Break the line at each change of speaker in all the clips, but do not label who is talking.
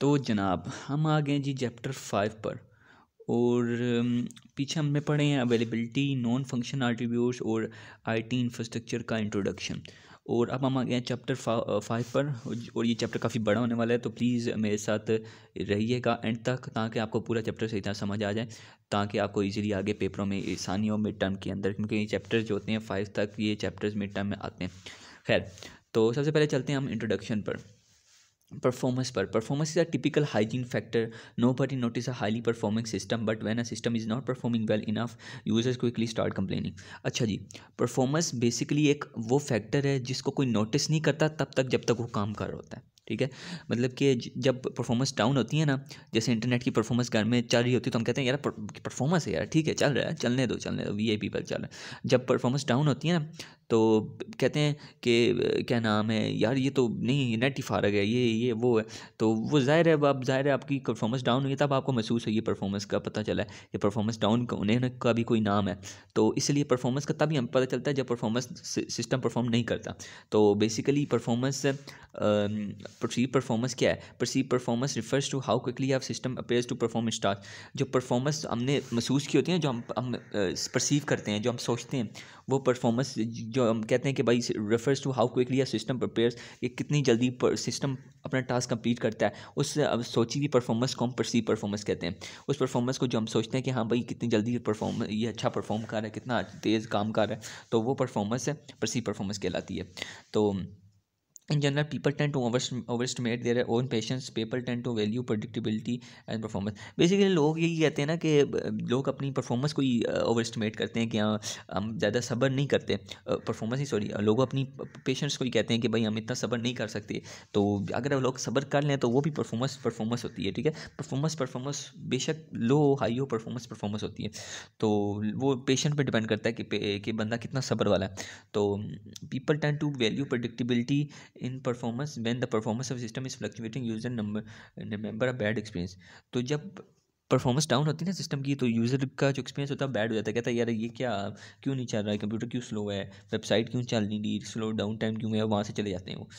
तो जनाब हम आ गए जी चैप्टर 5 पर। और पीछे हमने पढ़े हैं अवेलेबिलिटी, नॉन फंक्शन एट्रीब्यूट्स और आईटी इंफ्रास्ट्रक्चर का इंट्रोडक्शन। और अब हम आ गए हैं चैप्टर 5 पर। और ये चैप्टर काफ़ी बड़ा होने वाला है, तो प्लीज़ मेरे साथ रहिएगा एंड तक ताकि आपको पूरा चैप्टर सही तरह समझ आ जाए, ताकि आपको इजीली आगे पेपरों में आसानी हो मिड टर्म के अंदर, क्योंकि ये चैप्टर्स जो होते हैं 5 तक ये चैप्टर्स मिड टर्म में आते हैं। खैर, तो सबसे पहले चलते हैं हम इंट्रोडक्शन पर। Performance is a typical hygiene factor. Nobody notice a highly performing system, but when a system is not performing well enough, users quickly start complaining. अच्छा जी, परफॉर्मेंस बेसिकली एक वो फैक्टर है जिसको कोई नोटिस नहीं करता तब तक जब तक वो काम कर रहा होता है। ठीक है, मतलब कि जब परफॉर्मेंस डाउन होती है ना, जैसे इंटरनेट की परफॉर्मेंस घर में चल रही होती है तो हम कहते हैं यार परफॉर्मेंस है यार, ठीक है चल रहा है, चलने दो वीआईपी पर चल रहा है। जब परफॉर्मेंस डाउन होती है ना तो कहते हैं कि क्या नाम है यार, ये तो नहीं नेट ही फारग है, ये वो है। तो वो ज़ाहिर है, अब ज़ाहिर है आपकी परफॉर्मेंस डाउन हुई है, तब आपको महसूस हुई परफॉर्मेंस का पता चला है कि परफॉर्मेंस डाउन होने का भी कोई नाम है। तो इसलिए परफॉर्मेंस का तभी हमें पता चलता है जब परफॉर्मेंस सिस्टम परफॉर्म नहीं करता। तो बेसिकली परफॉर्मेंस परसीव परफॉर्मेंस क्या है? Perceive performance refers to how quickly our system appears to perform its task. जो परफॉर्मेंस हमने महसूस की होती है, जो हम परसीव करते हैं, जो हम सोचते हैं, वो परफॉर्मेंस जो हम कहते हैं कि भाई refers to how quickly a system prepares, कि कितनी जल्दी सिस्टम अपना टास्क कंप्लीट करता है, उस अब सोची हुई परफॉर्मेंस को हम परसीव परफॉर्मेंस कहते हैं। उस परफॉर्मेंस को जो हम सोचते हैं कि हाँ भाई कितनी जल्दी ये अच्छा परफॉर्म कर रहा है, कितना तेज़ काम कर रहा है, तो वो परफॉर्मेंस है परसीव परफॉर्मेंस कहलाती है। तो in general, people tend to overestimate their own patience. People tend to value predictability and performance. Basically लोग यही कहते हैं ना कि लोग अपनी परफॉर्मेंस को ही ओवर एस्टिमेट करते हैं कि हाँ हम ज़्यादा सब्र नहीं करते, परफॉर्मेंस ही सॉरी, लोग अपनी पेशेंस को ही कहते हैं कि भाई हम इतना सब्र नहीं कर सकते। तो अगर लोग सब्र कर लें तो वो भी परफॉर्मेंस होती है। ठीक है, परफॉर्मेंस बेशक लो हाई हो, परफॉर्मेंस होती है। तो वो पेशेंट पे डिपेंड करता है कि बंदा कितना सब्र वाला है। तो people tend to value predictability in performance when the performance of system is fluctuating user number a bad experience. तो जब परफॉर्मेंस डाउन होती है ना सिस्टम की, तो यूज़र का जो एक्सपीरियंस होता है बैड हो जाता है। कहता है यार ये क्या, क्यों नहीं चल रहा है, कंप्यूटर क्यों स्लो है, वेबसाइट क्यों चल नहीं रही, स्लो डाउन टाइम क्यों है, वहाँ से चले जाते हैं वो।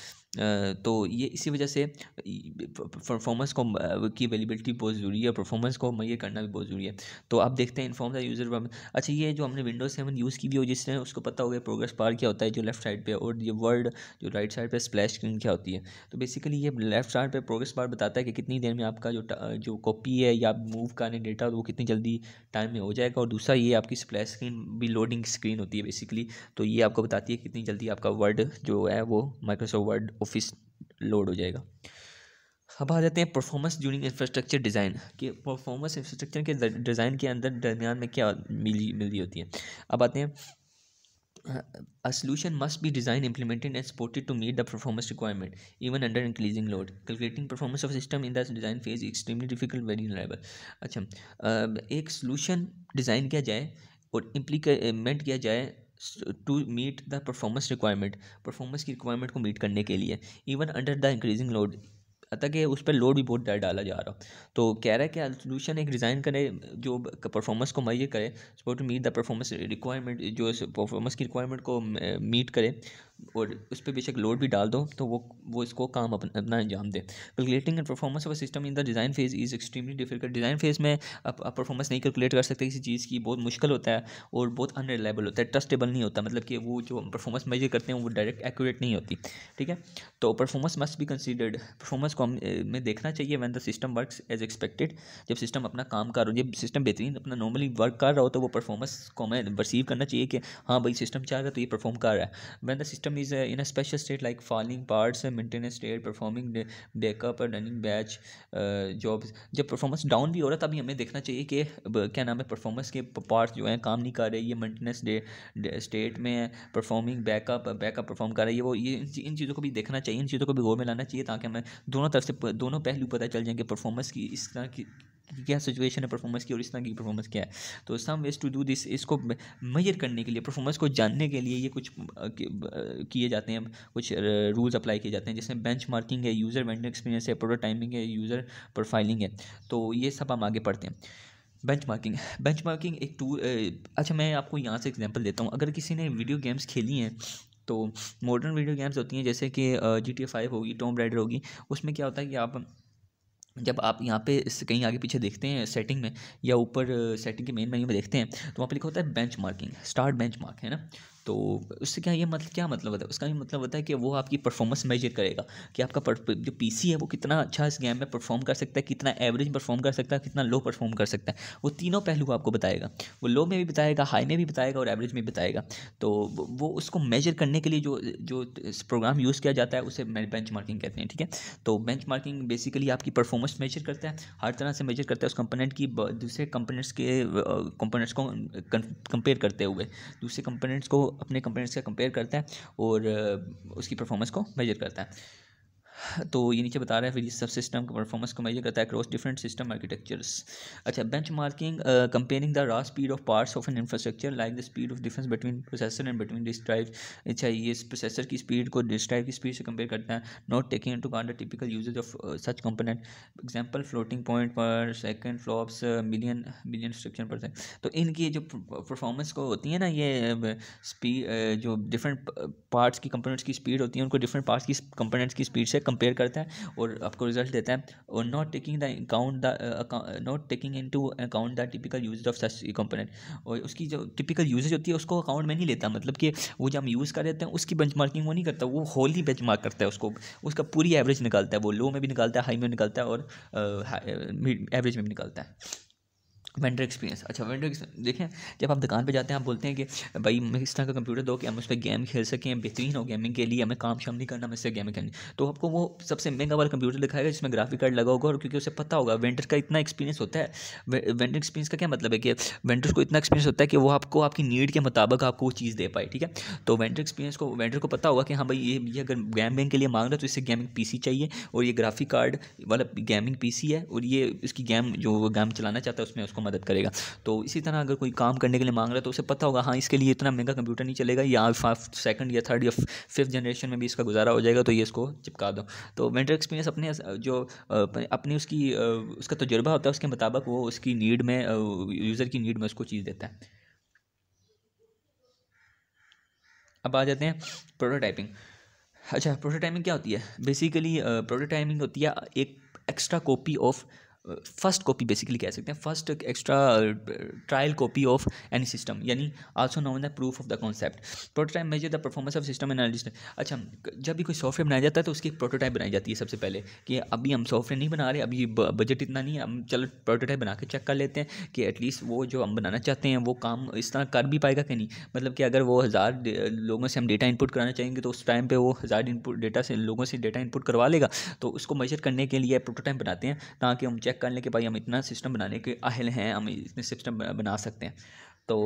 तो ये इसी वजह से परफॉर्मेंस को की अवेलेबिलिटी बहुत ज़रूरी है, परफॉर्मेंस को मुहैया करना भी बहुत ज़रूरी है। तो आप देखते हैं इन्फॉर्म द यूज़र। अच्छा, ये जो हमने विंडोज़ 7 यूज़ की भी हो, जिसने उसको पता हो गया प्रोग्रेस बार क्या होता है जो लेफ्ट साइड पे, और ये वर्ड जो राइट साइड पे स्प्लैश स्क्रीन क्या होती है। तो बेसिकली ये लेफ्ट साइड पे प्रोग्रेस बार बताता है कि कितनी देर में आपका जो कॉपी है या मूव करने डेटा वो कितनी जल्दी टाइम में हो जाएगा। और दूसरा ये आपकी स्प्लैश स्क्रीन भी लोडिंग स्क्रीन होती है बेसिकली, तो ये आपको बताती है कितनी जल्दी आपका वर्ड जो है वो माइक्रोसॉफ्ट वर्ड ऑफिस लोड हो जाएगा। अब आ जाते हैं परफॉर्मेंस ड्यूरिंग इंफ्रास्ट्रक्चर डिज़ाइन, कि परफॉर्मेंस इंफ्रास्ट्रक्चर के डिज़ाइन के अंदर दरमियान में क्या मिली रही होती है। अब आते हैं a solution must be designed, implemented and supported to meet the performance requirement even under increasing load. Calculating performance of system in the design phase is extremely difficult, very reliable. अच्छा, एक solution डिज़ाइन किया जाए और implement किया जाए to meet the performance requirement, performance की requirement को meet करने के लिए, even under the increasing load, अतः कि उस पर लोड भी बहुत ज़्यादा डाला जा रहा। तो कह रहा है कि सोल्यूशन एक डिज़ाइन करे जो परफॉर्मेंस को मुहैया करे, support to meet the performance requirement, जो परफॉर्मेंस की रिक्वायरमेंट को मीट करे, और उस पर बेशक लोड भी डाल दो तो वो इसको काम अपना अंजाम दे। Calculating end performance of a system in the design phase is extremely difficult. Design phase में आप परफॉर्मेंस नहीं कैलकुलेट कर सकते किसी चीज़ की, बहुत मुश्किल होता है और बहुत अनरिलायबल होता है, ट्रस्टेबल नहीं होता, मतलब कि वो जो परफॉर्मेंस मेजर करते हैं वो डायरेक्ट एक्यूरेट नहीं होती। ठीक है, तो performance must be considered, performance को में देखना चाहिए when the system works as expected, जब सिस्टम अपना काम कर रहा हो, जब सिस्टम बेहतरीन अपना नॉर्मली वर्क कर रहा हो तो वो परफॉर्मेंस को हमें परसीव करना चाहिए कि हाँ भाई सिस्टम चल रहा है तो ये परफॉर्म कर रहा है। When the system is in a special state like falling parts, maintenance state, performing backup, running batch jobs, जब परफॉर्मेंस डाउन भी हो रहा है तभी हमें देखना चाहिए कि क्या नाम है परफॉर्मेंस के पार्ट्स जो हैं काम नहीं कर रहे, ये मेंटेनेंस स्टेट में है, परफॉर्मिंग बैकअप परफॉर्म कर रही है, वो ये इन चीज़ों को भी देखना चाहिए, इन चीज़ों को भी गौर में लाना चाहिए, ताकि हमें दोनों तरफ से दोनों पहलू पता चल जाएंगे परफॉर्मेंस की, इस तरह की क्या सिचुएशन है परफॉर्मेंस की और इस तरह की परफॉर्मेंस क्या है। तो some ways to do this, इसको मेजर करने के लिए, परफॉर्मेंस को जानने के लिए ये कुछ किए जाते हैं, कुछ रूल्स अप्लाई किए जाते हैं, जैसे बेंच मार्किंग है, यूज़र वेंडर एक्सपीरियंस है, प्रोटोटाइपिंग है, यूज़र प्रोफाइलिंग है। तो ये सब हम आगे पढ़ते हैं। बेंचमार्किंग एक टूल। अच्छा, मैं आपको यहाँ से एग्जांपल देता हूँ। अगर किसी ने वीडियो गेम्स खेली हैं तो मॉडर्न वीडियो गेम्स होती हैं जैसे कि GTA 5 होगी, टॉम राइडर होगी, उसमें क्या होता है कि आप जब आप यहाँ पे इससे कहीं आगे पीछे देखते हैं सेटिंग में या ऊपर सेटिंग के मेन मेन्यू में देखते हैं तो वहाँ पे लिखा होता है bench marking, start bench mark, है ना। तो उससे क्या मतलब होता है, उसका ये मतलब होता है कि वो आपकी परफॉर्मेंस मेजर करेगा कि आपका जो पीसी है वो कितना अच्छा इस गेम में परफॉर्म कर सकता है, कितना एवरेज परफॉर्म कर सकता है, कितना लो परफॉर्म कर सकता है। वो तीनों पहलू आपको बताएगा, वो लो में भी बताएगा, हाई में भी बताएगा और एवरेज में भी बताएगा। तो वो उसको मेजर करने के लिए जो जो प्रोग्राम यूज़ किया जाता है उसे बेंच मार्किंग कहते हैं, ठीक है। तो बेंच मार्किंग बेसिकली आपकी परफॉर्मेंस मेजर करता है, हर तरह से मेजर करता है उस कंपोनेंट की दूसरे कंपोनेंट्स के कंपोनेंट्स को कंपेयर करते हुए, दूसरे कंपोनेंट्स को अपने कंपोनेंट्स से कंपेयर करता है और उसकी परफॉर्मेंस को मेजर करता है। तो ये नीचे बता रहा है फिर सब सिस्टम का परफॉर्मेंस को मेजर करता है अक्रॉस डिफरेंट सिस्टम आर्किटेक्चर्स। अच्छा, benchmarking comparing the raw speed of parts of an infrastructure like the speed of difference between processor and between disk drive. अच्छा, ये प्रोसेसर की स्पीड को disk drive की speed से compare करता है, not taking into account the typical usage of such component. Example floating point per second, flops, million million instruction per second. तो इनकी जो परफॉर्मेंस को होती है ना, ये स्पीड जो डिफरेंट पार्ट्स की कंपोनेंट्स की स्पीड होती है उनको डिफरेंट पार्ट्स की कंपोनेंट्स की स्पीड से कंपेयर करता है और आपको रिजल्ट देता है। और not taking into account the typical use of such component. और उसकी जो टिपिकल यूजेज होती है उसको अकाउंट में नहीं लेता, मतलब कि वो जो हम यूज़ कर रहे हैं उसकी बेंचमार्किंग वो नहीं करता, वो होल ही बेंचमार्क करता है उसको, उसका पूरी एवरेज निकालता है, वो लो में भी निकालता है, हाई में निकालता है और एवरेज में भी निकालता है। Vendor experience. अच्छा, वेंडर देखें, जब आप दुकान पे जाते हैं आप बोलते हैं कि भाई हमें इस तरह का कंप्यूटर दो कि हम उस पर गेम खेल सकें, बेहतरीन हो गेमिंग के लिए, हमें काम शाम नहीं करना, हमें इससे गेमिंग करनी। तो आपको वो सबसे महंगा वाला कंप्यूटर दिखाएगा जिसमें ग्राफिक कार्ड लगा होगा, और क्योंकि उसे पता होगा वेंडर का इतना एक्सपीरियंस होता है। वेंडर एक्सपीरियंस का क्या मतलब है कि वेंडर को इतना एक्सपीरियंस होता है कि वो आपको आपकी नीड के मुताबिक आपको वो चीज़ दे पाए, ठीक है। तो वेंडर को पता होगा कि हाँ भाई ये अगर गेमिंग के लिए मांग रहा है तो इससे गेमिंग पीसी चाहिए, और ये ग्राफिक कार्ड वाला गेमिंग पीसी है, और ये इसकी गेम जो वो गेम चलाना चाहता है उसमें उसको मदद करेगा। तो इसी तरह अगर कोई काम करने के लिए मांग रहा है तो उसे पता होगा हाँ इसके लिए इतना महंगा कंप्यूटर नहीं चलेगा, या सेकंड या थर्ड या फिफ्थ जनरेशन में भी इसका गुजारा हो जाएगा, तो ये इसको चिपका दो। तो वेंडर एक्सपीरियंस अपने जो अपनी उसका तजुर्बा होता है उसके मुताबिक वो उसकी नीड में यूज़र की नीड में उसको चीज़ देता है। अब आ जाते हैं प्रोटोटाइपिंग। अच्छा, प्रोटोटाइपिंग क्या होती है? बेसिकली प्रोटोटाइपिंग होती है एक extra copy of first copy, basically कह सकते हैं first extra trial copy of any system, यानी also known the proof of the concept. Prototype measure the performance of system analyst. अच्छा, जब भी कोई सॉफ्टवेयर बनाया जाता है तो उसकी एक प्रोटोटाइप बनाई जाती है सबसे पहले, कि अभी हम सॉफ्टवेयर नहीं बना रहे, अभी बजट इतना नहीं है, हम चलो प्रोटोटाइप बना के चेक कर लेते हैं कि एटलीस्ट वो जो हम बनाना चाहते हैं वो काम इस तरह कर भी पाएगा कि नहीं। मतलब कि अगर वो 1000 लोगों से हम डेटा इनपुट कराना चाहेंगे तो उस टाइम पे वो 1000 इनपुट डेटा से लोगों से डेटा इनपुट करवा लेगा। तो उसको मेजर करने के लिए प्रोटोटाइप बनाते हैं ताकि हम चेक कर लें कि भाई हम इतना सिस्टम बनाने के अहल हैं, हम इतने सिस्टम बना सकते हैं। तो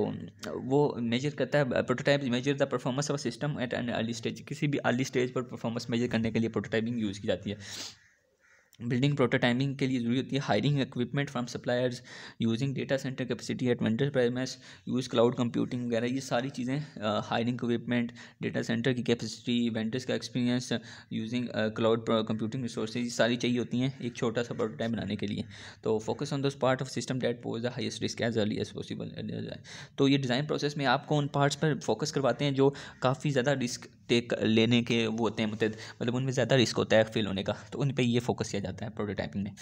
वो मेजर करता है, prototype measure the performance of system eight an early stage. किसी भी अर्ली स्टेज पर परफॉर्मेंस मेजर करने के लिए प्रोटोटाइपिंग यूज़ की जाती है। बिल्डिंग प्रोटोटाइपिंग के लिए ज़रूरी होती है hiring equipment from suppliers, using data centre capacity eight vendor premise, use cloud computing वगैरह, ये सारी चीज़ें हायरिंग इक्विपमेंट, डेटा सेंटर की कैपेसिटी, वेंडर्स का experience, using cloud computing resources, ये सारी चाहिए होती हैं एक छोटा सा प्रोटोटाइप बनाने के लिए। तो focus on those part of system that pose the highest risk as early as possible. तो ये डिज़ाइन प्रोसेस में आपको उन पार्ट्स पर फोकस करवाते हैं जो काफ़ी ज़्यादा रिस्क टेक लेने के वो होते हैं, मतलब उनमें ज़्यादा रिस्क होता है फेल होने का, तो उन पर ये फोकस किया जाता है प्रोटोटाइपिंग में।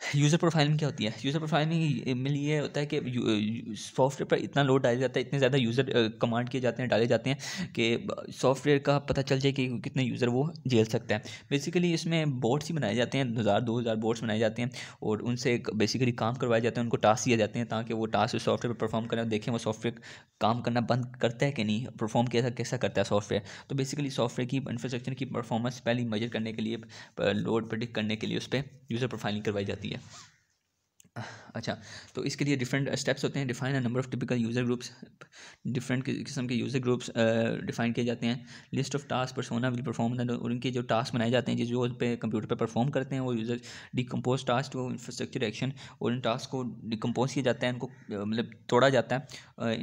यूज़र प्रोफाइलिंग क्या होती है? यूज़र प्रोफाइलिंग में ये होता है कि सॉफ्टवेयर पर इतना लोड डाला जाता है, इतने ज़्यादा यूज़र कमांड किए जाते हैं, डाले जाते हैं कि सॉफ्टवेयर का पता चल जाए कि कितने यूज़र वो झेल सकता है। बेसिकली इसमें बोट्स ही बनाए जाते हैं, 1000-2000 बोट्स बनाए जाते हैं और उनसे बेसिकली काम करवाए जाते हैं, उनको टास्क दिए जाते हैं ताकि वो टास्क सॉफ्टवेयर पर परफॉर्म करें और देखें वो सॉफ्टवेयर काम करना बंद करता है कि नहीं, परफॉर्म कैसा कैसा करता है सॉफ्टवेयर। तो बेसिकली सॉफ्टवेयर की इंफ्रास्ट्रक्चर की परफॉर्मेंस पहले मेजर करने के लिए, लोड प्रेडिक्ट करने के लिए उस पर यूज़र प्रोफाइलिंग करवाई जाती है। अच्छा, तो इसके लिए डिफरेंट स्टेप्स होते हैं। Define a number of typical user groups, different किस्म के यूज़र ग्रुप्स डिफाइन किए जाते हैं। List of task persona will perform, और उनके जो टास्क बनाए जाते हैं जो पे कंप्यूटर पे परफॉर्म करते हैं वो user. Decompose task to infrastructure action, और इन टास्क को डिकम्पोज किया जाता है, इनको मतलब तोड़ा जाता है,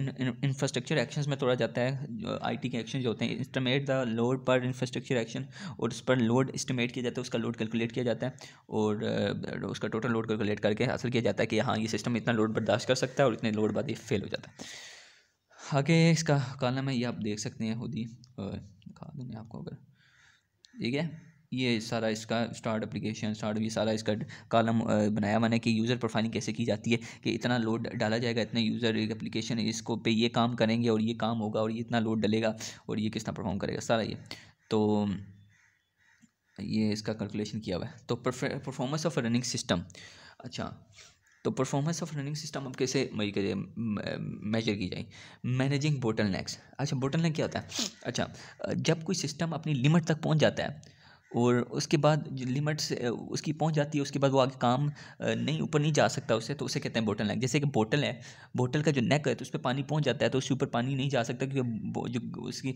इंफ्रास्ट्रक्चर एक्शंस में तोड़ा जाता है। आईटी के एक्शन जो होते हैं, एस्टिमेट द लोड पर इंफ्रास्ट्रक्चर एक्शन, और उस पर लोड एस्टिमेट किया जाता है, उसका लोड कैलकुलेट किया जाता है, और उसका टोटल लोड कैलकुलेट करके हासिल किया जाता है कि हाँ ये सिस्टम इतना लोड बर्दाश्त कर सकता है और इतने लोड बाद ये फेल हो जाता है। आगे इसका कॉलम है, ये आप देख सकते हैं खुद ही, दिखा दूँ मैं आपको अगर, ठीक है। ये सारा इसका स्टार्ट एप्लीकेशन स्टार्ट, ये सारा इसका कॉलम बनाया मैंने कि यूज़र प्रोफाइलिंग कैसे की जाती है, कि इतना लोड डाला जाएगा, इतने यूज़र एक एप्लीकेशन इसको पे ये काम करेंगे और ये काम होगा और ये इतना लोड डलेगा और ये किस तरह परफॉर्म करेगा, सारा ये। तो ये इसका कैलकुलेशन किया हुआ है। तो परफॉर्मेंस ऑफ रनिंग सिस्टम। अच्छा, तो परफॉर्मेंस ऑफ रनिंग सिस्टम अब कैसे मेजर की जाए? Managing bottlenecks. अच्छा, बोटलनेक क्या होता है? अच्छा, जब कोई सिस्टम अपनी लिमिट तक पहुंच जाता है और उसके बाद लिमिट से उसकी पहुंच जाती है, उसके बाद वो आगे काम नहीं ऊपर नहीं जा सकता उससे, तो उसे कहते हैं बोटल नेक। जैसे कि बोतल है, बोतल का जो नेक है तो उस पर पानी पहुंच जाता है तो उसके ऊपर पानी नहीं जा सकता, क्योंकि जो उसकी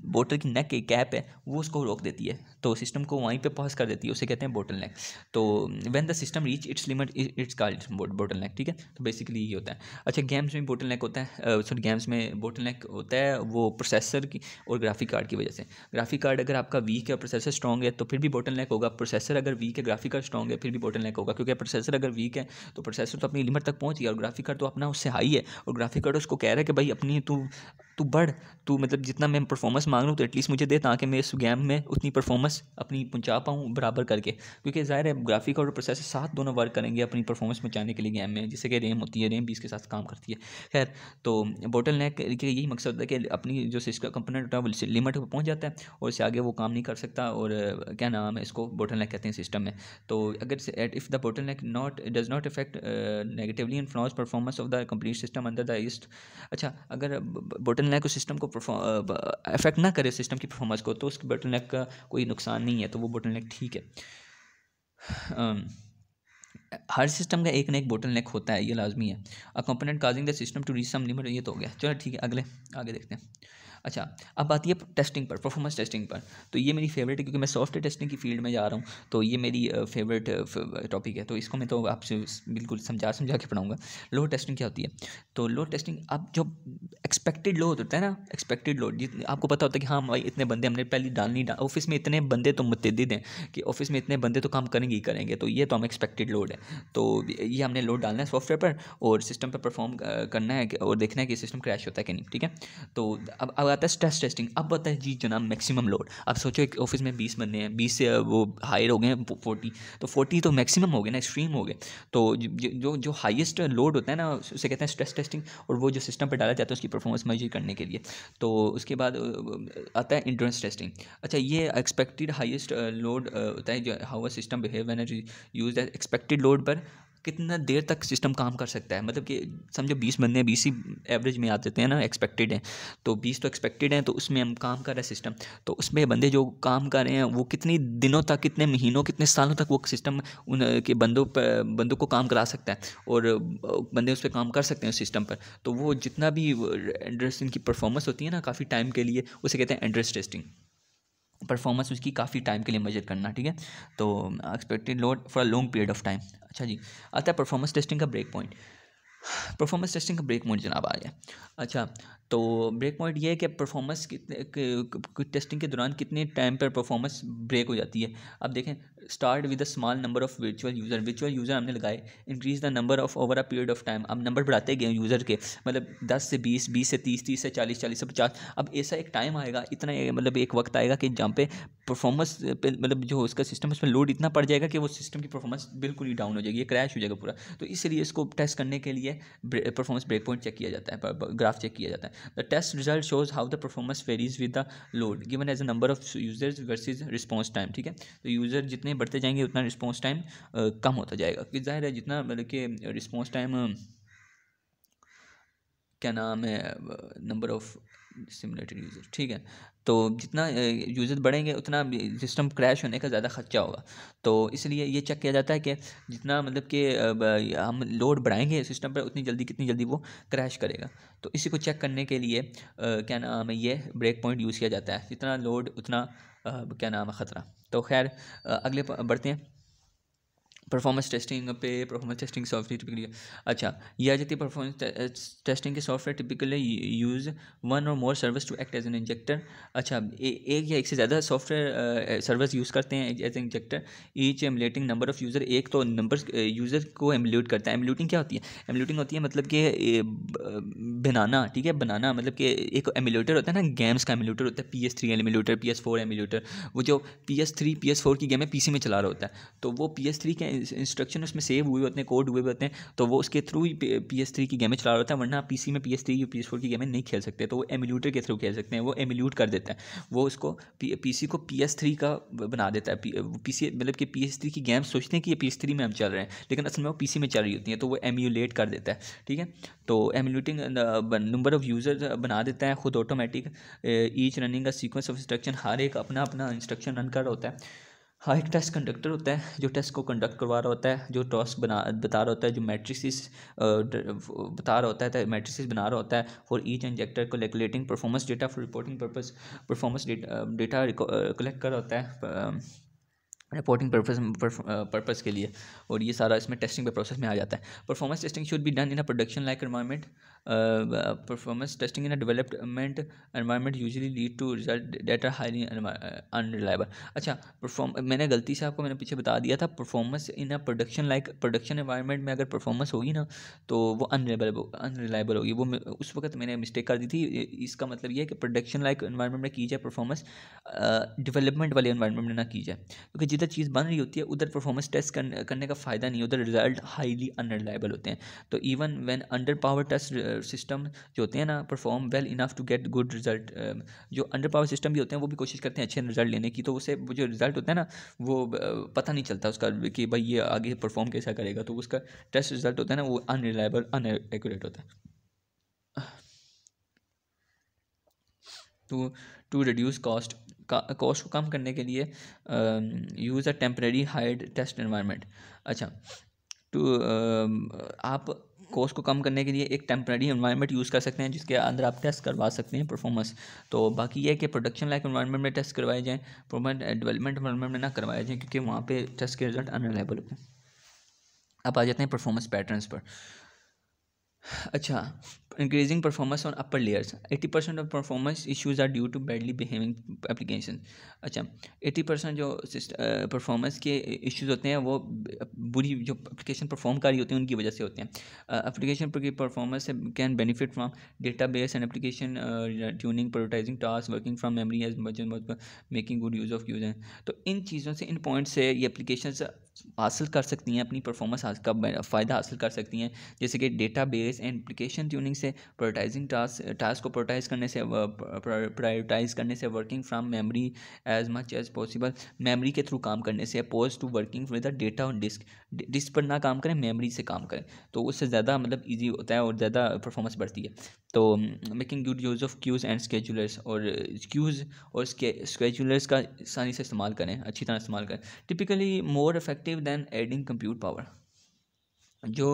बोतल की नेक की कैप है वो उसको रोक देती है, तो सिस्टम को वहीं पे पॉज कर देती है, उसे कहते हैं बोटल नेक। तो when the system reach its limit it's called bottleneck. ठीक है, तो बेसिकली ये होता है। अच्छा, गेम्स में बोटल नेक होता है, सॉरी गेम्स में बोटल नेक होता है वो प्रोसेसर की और ग्राफिक कार्ड की वजह से। ग्राफिक कार्ड अगर आपका वीक है, प्रोसेसर स्ट्रॉन्ग है तो फिर भी बोटलनेक होगा। प्रोसेसर अगर वीक है, ग्राफिक कार्ड स्ट्रॉन्ग है, फिर भी बोटलनेक होगा, क्योंकि प्रोसेसर अगर वीक है तो प्रोसेसर तो अपनी लिमिट तक पहुंच गया और ग्राफिक कार्ड तो अपना उससे हाई है, और ग्राफिक कार्ड उसको कह रहा है कि भाई अपनी तू बढ़, तू मतलब जितना मैं परफॉर्मेंस मांग रहा हूँ तो एटलीस्ट मुझे दे, ताकि मैं इस गेम में उतनी परफॉर्मेंस अपनी पहुँचा पाऊँ बराबर करके, क्योंकि ज़ाहिर है ग्राफिक और प्रोसेसर साथ दोनों वर्क करेंगे अपनी परफॉर्मेंस पहुँचाने के लिए गेम में, जैसे कि रैम होती है, रैम भी इसके साथ काम करती है। खैर, तो बोटलनेक के यही मकसद होता है कि अपनी जो सिस्टम कंपोनेंट होता है वो लिमिट पर पहुँच जाता है और इससे आगे वो काम नहीं कर सकता, और क्या नाम है, इसको बोटलनेक कहते हैं सिस्टम में। तो अगर if the bottleneck does not effect negatively influence performance of the complete system under the east. अच्छा, अगर बोटलनेक को सिस्टम को अफेक्ट ना करे सिस्टम की परफॉर्मेंस को, तो उसके बोटलनेक का कोई नुकसान नहीं है, तो वो बोटलनेक ठीक है। हर सिस्टम का एक ना एक बोटलनेक होता है, ये लाजमी है। A component causing the system to reach some limit, ये तो हो गया। चलो ठीक है, आगे देखते हैं। अच्छा, अब आती है टेस्टिंग पर, परफॉर्मेंस टेस्टिंग पर। तो ये मेरी फेवरेट है, क्योंकि मैं सॉफ्टवेयर टेस्टिंग की फील्ड में जा रहा हूँ, तो ये मेरी फेवरेट टॉपिक है, तो इसको मैं तो आपसे बिल्कुल समझा के पढ़ाऊँगा। लोड टेस्टिंग क्या होती है? तो लोड टेस्टिंग, अब जो एक्सपेक्टेड लोड होता है ना, एक्सपेक्टेड लोड, जितने आपको पता होता है कि हाँ भाई इतने बंदे हमने पहले डालनी, ऑफिस में इतने बंदे तो मुतद्दिद हैं कि ऑफिस में इतने बंदे तो काम करेंगे ही करेंगे, तो ये तो हम एक्सपेक्टेड लोड है। तो ये हमने लोड डालना है सॉफ्टवेयर पर और सिस्टम पर परफॉर्म करना है और देखना है कि सिस्टम क्रैश होता है कि नहीं। ठीक है, तो अब आता है स्ट्रेस टेस्टिंग। अब आता है जी जनाब मैक्सिमम लोड। अब सोचो एक ऑफिस में 20 बंदे हैं, 20 से वो हायर हो गए हैं 40, तो 40 तो मैक्सिमम हो गए ना, एक्सट्रीम हो गए। तो जो हाईएस्ट लोड होता है ना, उसे कहते हैं स्ट्रेस टेस्टिंग, और वो जो सिस्टम पर डाला जाता है उसकी परफॉर्मेंस मेजर करने के लिए। तो उसके बाद आता है इंड्योरेंस टेस्टिंग। अच्छा, ये एक्सपेक्टेड हाईएस्ट लोड होता है, जो how a system behave when it used as expected load पर कितना देर तक सिस्टम काम कर सकता है। मतलब कि समझो 20 बंदे हैं, 20 ही एवरेज में आ जाते हैं ना, एक्सपेक्टेड हैं, तो 20 तो एक्सपेक्टेड हैं, तो उसमें हम काम कर रहे हैं सिस्टम, तो उसमें बंदे जो काम कर रहे हैं वो कितनी दिनों तक, कितने महीनों, कितने सालों तक वो सिस्टम उन के बंदों को काम करा सकता है, और बंदे उस पर काम कर सकते हैं उस सिस्टम पर। तो वो जितना भी एंड्रेस की परफॉर्मेंस होती है ना काफ़ी टाइम के लिए, उसे कहते हैं एंड्रेस टेस्टिंग। परफॉर्मेंस उसकी काफ़ी टाइम के लिए मेजर करना। ठीक है, तो expected load for a long period of time. अच्छा जी, आता है परफॉर्मेंस टेस्टिंग का ब्रेक पॉइंट। परफॉर्मेंस टेस्टिंग का ब्रेक पॉइंट जनाब आ गया। अच्छा, तो ब्रेक पॉइंट ये है कि परफॉर्मेंस टेस्टिंग के दौरान कितने टाइम पर परफॉर्मेंस ब्रेक हो जाती है। अब देखें, start with a small number of विचुअल यूज़र हमने लगाए, increase the number of over a period of time. अब नंबर बढ़ाते गए यूज़र के, मतलब 10 से 20, 20 से 30, 30 से 40, 40 से 50। अब ऐसा एक टाइम आएगा, इतना मतलब एक वक्त आएगा कि जहाँ पे परफॉर्मेंस पे मतलब जो उसका सिस्टम है उसमें लोड इतना पड़ जाएगा कि वो सिस्टम की परफॉर्मेंस बिल्कुल ही डाउन हो जाएगी, क्रैश हो जाएगा पूरा। तो इसलिए इसको टेस्ट करने के लिए परफॉर्मेंस ब्रेक पॉइंट चेक किया जाता है, ग्राफ चेक किया जाता है। The test result shows how the performance varies with the load given as a number of users versus response time. ठीक है, तो यूज़र जितने बढ़ते जाएंगे उतना रिस्पॉन्स टाइम कम होता जाएगा, क्योंकि जाहिर है जितना मतलब कि रिस्पॉन्स टाइम क्या नाम है, नंबर ऑफ सिमुलेटेड यूज़र। ठीक है, तो जितना यूज़र बढ़ेंगे उतना सिस्टम क्रैश होने का ज़्यादा खर्चा होगा। तो इसलिए ये चेक किया जाता है कि जितना मतलब कि हम लोड बढ़ाएंगे सिस्टम पर कितनी जल्दी वो क्रैश करेगा। तो इसी को चेक करने के लिए क्या नाम है, ये ब्रेक पॉइंट यूज़ किया जाता है, जितना लोड उतना क्या नाम है ख़तरा। तो खैर, अगले बढ़ते हैं। परफॉर्मेंस टेस्टिंग पे परफॉर्मेंस टेस्टिंग सॉफ्टवेयर टिपिकली, अच्छा ये आ जाती है परफॉर्मेंस टेस्टिंग के सॉफ्टवेयर टिपिकली यूज़ वन और more service to act as an injector. अच्छा एक या एक से ज़्यादा सॉफ्टवेयर सर्विस यूज़ करते हैं as injector, each emulating number of user, एक तो नंबर यूज़र को एमुलेट करता है। एमुलेटिंग क्या होती है? एमुलेटिंग होती है मतलब कि बनाना, ठीक है, बनाना मतलब कि एक एमुलेटर होता है ना, गेम्स का एमुलेटर होता है, PS3 एमुलेटर, PS4 एमुलेटर, वो जो PS3 PS4 की गेम है PC में चला रहा होता है, तो वो PS3 के इंस्ट्रक्शन उसमें सेव हुए होते हैं, कोड हुए होते हैं, तो वो उसके थ्रू ही PS3 की गेमें चला रहा होता है, वरना PC में PS3 या PS4 की गेमें नहीं खेल सकते, तो वो एमुलेटर के थ्रू खेल सकते हैं। वो एमुलेट कर देता है, वो उसको PC को PS3 का बना देता है। PC मतलब कि PS3 की गेम्स सोचते हैं कि ये PS3 में हम चल रहे हैं, लेकिन असल में वो PC में चल रही होती हैं, तो वो एमुलेट कर देता है, ठीक है। तो एमुलेटिंग नंबर ऑफ यूज़र बना देता है खुद ऑटोमेटिक, ईच रनिंग का सीक्वेंस ऑफ इंस्ट्रक्शन, हर एक अपना अपना इंस्ट्रक्शन रन कर रहा होता है। हाँ, एक टेस्ट कंडक्टर होता है जो टेस्ट को कंडक्ट करवा रहा होता है, जो टास्क बता रहा होता है, जो मैट्रिसेस बता रहा होता है, मैट्रिसेस बना रहा होता है for each injector, calculating performance data for reporting purpose, performance data collect कर रहा होता है रिपोर्टिंग पर्पस के लिए, और ये सारा इसमें टेस्टिंग पे प्रोसेस में आ जाता है। Performance testing should be done in a production like environment, performance testing in a development environment usually lead to result that are highly unreliable. अच्छा मैंने गलती से आपको मैंने पीछे बता दिया था, performance in a production like, production environment में अगर परफॉर्मेंस होगी ना तो वो अनरिलायबल होगी, वो उस वक्त मैंने मिस्टेक कर दी थी। इसका मतलब ये है कि प्रोडक्शन लाइक एनवायरनमेंट में की जाए परफॉर्मेंस, डेवलपमेंट वाले एनवायरनमेंट में ना की जाए, क्योंकि जिधर चीज़ बन रही होती है उधर परफॉर्मेंस टेस्ट करने का फ़ायदा नहीं, उधर रिजल्ट हाईली अनरिलायबल होते हैं। तो even when under power test system जो होते हैं ना perform well enough to get good result, जो अंडर पावर सिस्टम भी होते हैं वो भी कोशिश करते हैं अच्छे रिजल्ट लेने की, तो उससे वो जो रिजल्ट होता है ना वो पता नहीं चलता उसका कि भाई ये आगे परफॉर्म कैसा करेगा, तो उसका टेस्ट रिजल्ट होता है ना वो अनरिलायबल अनएक्यूरेट होता है। टू रिड्यूस कॉस्ट को कम करने के लिए use a temporary hide test environment. अच्छा आप कॉस्ट को कम करने के लिए एक टेम्परेरी एनवायरनमेंट यूज़ कर सकते हैं जिसके अंदर आप टेस्ट करवा सकते हैं परफॉर्मेंस। तो बाकी ये है कि प्रोडक्शन लाइक एनवायरनमेंट में टेस्ट करवाए जाएँ, डेवलपमेंट एनवायरनमेंट में ना करवाए जाएँ, क्योंकि वहाँ पे टेस्ट के रिजल्ट अनरिलायबल होते हैं। अब आ जाते हैं परफॉर्मेंस पैटर्न्स पर। अच्छा increasing performance on upper layers, 80% of performance issues are due to badly behaving application. अच्छा 80% जो परफॉर्मेंस के इश्यूज होते हैं वो बुरी जो एप्लीकेशन परफॉर्म कर रही होती हैं उनकी वजह से होते हैं। एप्लीकेशन की performance can benefit from database and application tuning, prioritizing task, working from memory as much making good use of use. तो इन चीज़ों से, इन पॉइंट से ये एप्लीकेशन हासिल कर सकती हैं, अपनी परफॉर्मेंस का फ़ायदा हासिल कर सकती हैं, जैसे कि database and application tuning से, प्रायोरिटाइजिंग टास्क को प्रायोरिटाइज करने से, working from memory as much as possible, memory के थ्रू काम करने से, oppose to working with the data on disk पर ना काम करें, मेमोरी से काम करें, तो उससे ज़्यादा मतलब ईजी होता है और ज़्यादा परफॉर्मेंस बढ़ती है। तो making good use of queues and schedulers, और क्यूज़ और स्केजुलर्स का आसानी से इस्तेमाल करें, अच्छी तरह इस्तेमाल करें। Typically more effective than adding compute power, जो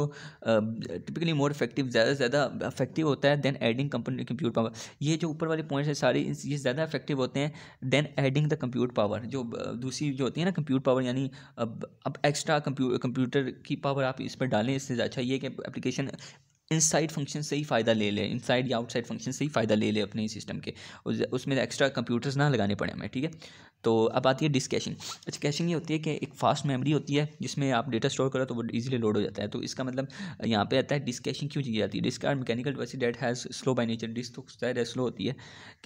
टिपिकली मोर इफेक्टिव, ज़्यादा से ज़्यादा इफेक्टिव होता है देन एडिंग कंप्यूट पावर। ये जो ऊपर वाले पॉइंट्स हैं सारे ये ज़्यादा इफेक्टिव होते हैं then adding the compute power. जो दूसरी जो होती है ना कंप्यूट पावर, यानी अब एक्स्ट्रा कंप्यूटर की पावर आप इस पर डालें, इससे अच्छा ये कि एप्लीकेशन इनसाइड फंक्शन से ही फ़ायदा ले ले, इनसाइड या आउटसाइड फंक्शन से ही फ़ायदा ले ले अपने सिस्टम के, उसमें एक्स्ट्रा कंप्यूटर्स ना लगाने पड़े हमें, ठीक है। तो अब आती है डिस्क कैशिंग। अच्छा कैशिंग ये होती है कि एक फास्ट मेमोरी होती है जिसमें आप डेटा स्टोर करो तो वो इजीली लोड हो जाता है, तो इसका मतलब यहाँ पे आता है डिस्क कैशिंग क्यों की जाती है। Disk are mechanical device that has slow by nature, disk तो ज़्यादा स्लो होती है।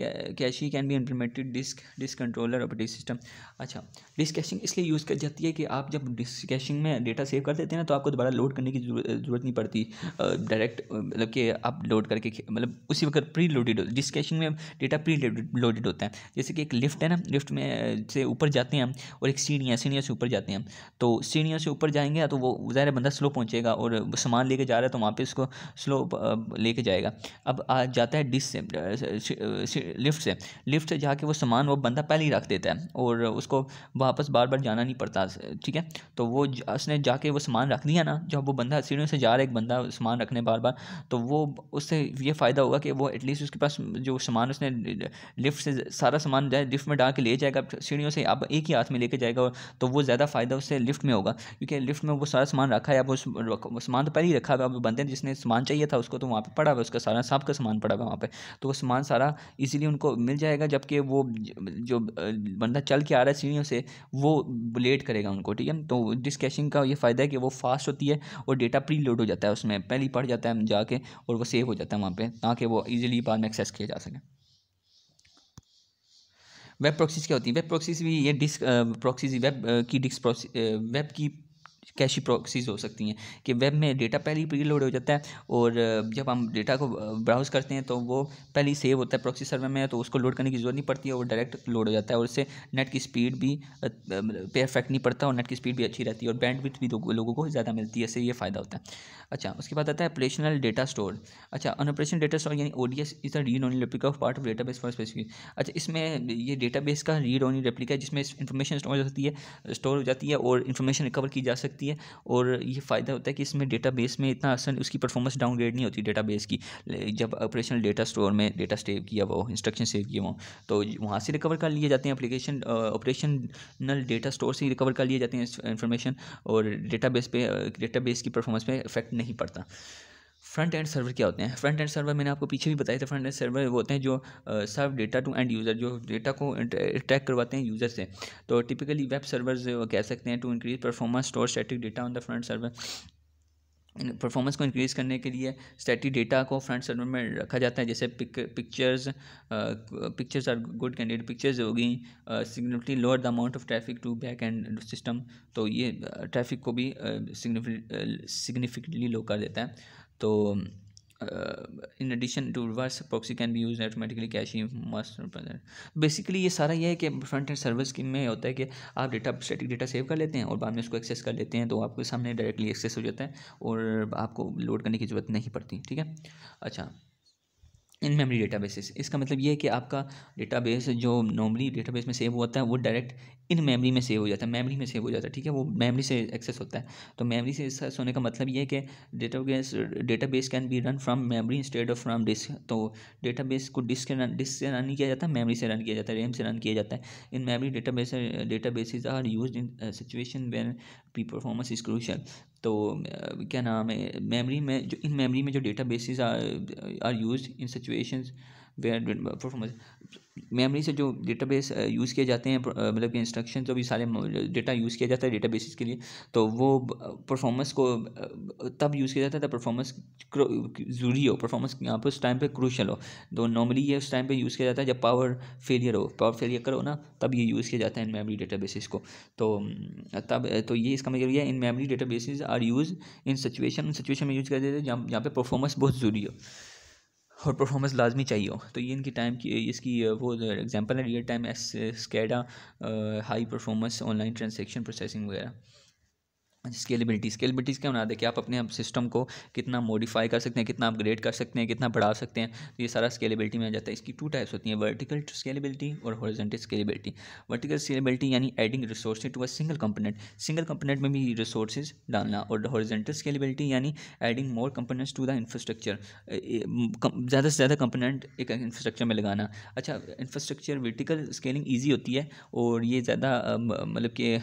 Caching can be implemented disk controller operating system. अच्छा डिस्क कैशिंग इसलिए यूज़ कर जाती है कि आप जब डिस्क कैशिंग में डेटा सेव कर देते हैं ना तो आपको दोबारा लोड करने की ज़रूरत नहीं पड़ती, डायरेक्ट मतलब कि आप लोड करके मतलब उसी वक्त प्री लोडेड हो। डिस्क कैशिंग में डेटा प्री लोडेड होता है, जैसे कि एक लिफ्ट है ना, लिफ्ट में से ऊपर जाते हैं हम, और एक सीढ़ियाँ से ऊपर जाते हैं हम, तो सीढ़ियों से ऊपर जाएंगे तो वो ज़ाहिर बंदा स्लो पहुँचेगा, और सामान लेके जा रहा है तो वहाँ पे उसको स्लो लेके जाएगा। अब आ जाता है डिस्क से, लिफ्ट से जाके वो सामान वो बंदा पहले ही रख देता है और उसको वापस बार बार जाना नहीं पड़ता, ठीक है। तो वो उसने जाके वो सामान रख दिया ना, जब वो बंदा सीढ़ियों से जा रहा है एक बंदा सामान रखने बार बार, तो वो उससे ये फ़ायदा होगा कि वो एटलीस्ट उसके पास जो सामान उसने लिफ्ट से सारा सामान जाए लिफ्ट में डाल के ले जाएगा, लिफ्ट सीढ़ियों से आप एक ही हाथ में लेके जाएगा, तो वो ज़्यादा फ़ायदा उससे लिफ्ट में होगा, क्योंकि लिफ्ट में वो सारा सामान रखा है, अब वो सामान तो पहले ही रखा हुआ है, अब बंदे जिसने सामान चाहिए था उसको तो वहाँ पे पड़ा हुआ है, उसका सारा सबका सामान पड़ा हुआ है वहाँ पे, तो वो सामान सारा इजीली उनको मिल जाएगा, जबकि वो जो बंदा चल के आ रहा है सीढ़ियों से वो लेट करेगा उनको, ठीक है। तो डिस्क कैशिंग का ये फ़ायदा है कि वो फास्ट होती है और डेटा प्री लोड हो जाता है, उसमें पहले ही पड़ जाता है जाके और वो सेव हो जाता है वहाँ पे, ताकि वो ईजिली बाद में एक्सेस किया जा सके। वेब प्रॉक्सीज क्या होती है? वेब प्रॉक्सीज भी ये डिस्क प्रॉक्सीज वेब की कैशी प्रॉक्सीज हो सकती हैं कि वेब में डेटा पहले ही प्रीलोड हो जाता है और जब हम डेटा को ब्राउज़ करते हैं तो वो पहले ही सेव होता है प्रॉक्सी सर्वर में, तो उसको लोड करने की ज़रूरत नहीं पड़ती है, वो डायरेक्ट लोड हो जाता है और उससे नेट की स्पीड भी पे इफेक्ट नहीं पड़ता और नेट की स्पीड भी अच्छी रहती है और बैंडविड्थ भी लोगों को ज़्यादा मिलती है, इससे ये फ़ायदा होता है। अच्छा, उसके बाद आता है ऑपरेशनल डेटा स्टोर। अच्छा, अन ऑपरेशनल डेटा स्टोर यानी ODS is the read only replica of part of database for specific. अच्छा, इसमें ये डेटाबेस का रीड ओनली रेप्लिका है जिसमें इन्फॉर्मेशन स्टोर हो जाती है और इन्फॉर्मेशन रिकवर की जा सकती है, और ये फ़ायदा होता है कि इसमें डेटाबेस में इतना आसान उसकी परफॉर्मेंस डाउनग्रेड नहीं होती डेटाबेस की, जब ऑपरेशनल डेटा स्टोर में डेटा सेव किया वो इंस्ट्रक्शन सेव किए वो तो वहाँ से रिकवर कर लिए जाते हैं, एप्लीकेशन ऑपरेशनल डेटा स्टोर से ही रिकवर कर लिए जाते हैं इन्फॉर्मेशन, और डेटाबेस की परफॉर्मेंस पे इफेक्ट नहीं पड़ता। फ्रंट एंड सर्वर क्या होते हैं? फ्रंट एंड सर्वर मैंने आपको पीछे भी बताया था, फ्रंट एंड सर्वर वो होते हैं जो सर्व डेटा टू एंड यूज़र, जो डेटा को ट्रैक करवाते हैं यूज़र से। तो टिपिकली वेब सर्वर्स कह सकते हैं to increase performance store static data on the front server. Performance को इंक्रीज़ करने के लिए स्टैटिक डेटा को फ्रंट सर्वर में रखा जाता है, जैसे pictures are good candidate, pictures होगी significantly lower the amount of traffic to back end system, तो ये ट्रैफिक को भी सिग्निफिकेटली लो कर देता है। तो in addition to reverse proxy can be use automatically caching master. Basically ये सारा ये है कि फ्रंट एंड सर्वर स्कीम में होता है कि आप डेटा स्टैटिक डेटा सेव कर लेते हैं और बाद में उसको एक्सेस कर लेते हैं, तो आपके सामने डायरेक्टली एक्सेस हो जाता है और आपको लोड करने की ज़रूरत नहीं पड़ती, ठीक है। अच्छा, इन मेमोरी डेटाबेसेस, इसका मतलब ये है कि आपका डेटाबेस जो नॉर्मली डेटाबेस में सेव होता है वो डायरेक्ट इन मेमोरी में सेव हो जाता है, मेमोरी में सेव हो जाता है, ठीक है, वो मेमोरी से एक्सेस होता है। तो मेमोरी से एक्सेस होने का मतलब ये है कि database can be run from memory instead of from disk. तो डेटाबेस को डिस्क से रन नहीं किया जाता, मेमोरी से रन किया जाता है, रैम से रन किया जाता है। In memory databases are used in situation when pre performance is crucial. तो क्या नाम है, मेमोरी में जो databases are used in situations where performance, memory से जो डेटाबेस यूज़ किए जाते हैं, मतलब कि इंस्ट्रक्शन जो भी सारे डेटा यूज़ किया जाता है डेटाबेसेस के लिए, तो वो परफॉर्मेंस को तब यूज़ किया जाता है तब परफॉर्मेंस ज़रूरी हो, परफॉर्मेंस यहाँ पर उस टाइम पे क्रूशल हो। तो नॉर्मली ये उस टाइम पे यूज़ किया जाता है जब पावर फेलियर करो ना, तब ये यूज़ किया जाता है इन मेमोरी डेटाबेसेस को। तो तब तो ये इसका मतलब ये है in memory databases are use in situation में यूज़ किया जाता है जहाँ पे परफॉर्मेंस बहुत ज़रूरी हो और परफॉर्मेंस लाजमी चाहिए हो। तो ये इनकी टाइम की इसकी वो एग्जांपल है, real time SCADA, high performance online transaction processing वगैरह। स्केलेबिलिटीज़ क्या बना दे कि आप अपने सिस्टम को कितना मॉडिफाई कर सकते हैं, कितना अपग्रेड कर सकते हैं, कितना बढ़ा सकते हैं, तो ये सारा स्केलेबिलिटी में आ जाता है। इसकी 2 टाइप्स होती हैं, वर्टिकल स्केलेबिलिटी और हॉरिजॉन्टल स्केलेबिलिटी। वर्टिकल स्केलेबिलिटी यानी adding resources to a single component में भी रिसोर्सेज डालना, और हॉरिजॉन्टल स्केलेबिलिटी यानी adding more components to the infrastructure, ज़्यादा से ज़्यादा कंपोनेंट एक इंफ्रास्ट्रक्चर में लगाना। अच्छा, इंफ्रास्ट्रक्चर वर्टिकल स्केलिंग ईजी होती है और ये ज़्यादा मतलब कि